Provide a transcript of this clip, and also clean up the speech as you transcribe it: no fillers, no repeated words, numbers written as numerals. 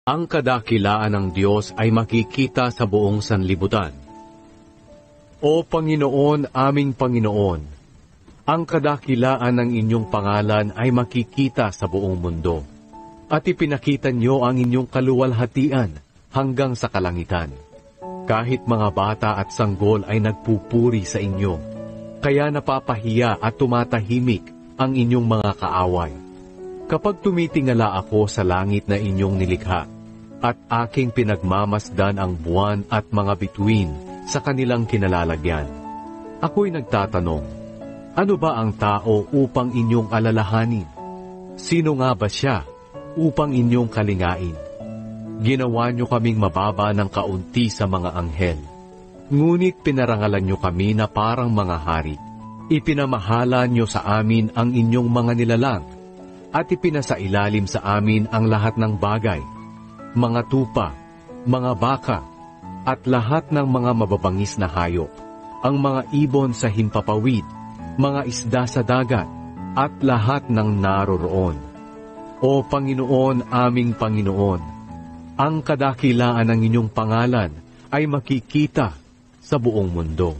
Ang kadakilaan ng Diyos ay makikita sa buong sanlibutan. O Panginoon, aming Panginoon, ang kadakilaan ng inyong pangalan ay makikita sa buong mundo, at ipinakita niyo ang inyong kaluwalhatian hanggang sa kalangitan. Kahit mga bata at sanggol ay nagpupuri sa inyo, kaya napapahiya at tumatahimik ang inyong mga kaaway. Kapag tumitingala ako sa langit na inyong nilikha, at aking pinagmamasdan ang buwan at mga bituin sa kanilang kinalalagyan, ako'y nagtatanong, ano ba ang tao upang inyong alalahanin? Sino nga ba siya upang inyong kalingain? Ginawa niyo kaming mababa ng kaunti sa mga anghel, ngunit pinarangalan niyo kami na parang mga hari. Ipinamahala niyo sa amin ang inyong mga nilalang, at ipinasailalim sa amin ang lahat ng bagay, mga tupa, mga baka, at lahat ng mga mababangis na hayop, ang mga ibon sa himpapawid, mga isda sa dagat, at lahat ng naroroon. O Panginoon, aming Panginoon, ang kadakilaan ng inyong pangalan ay makikita sa buong mundo.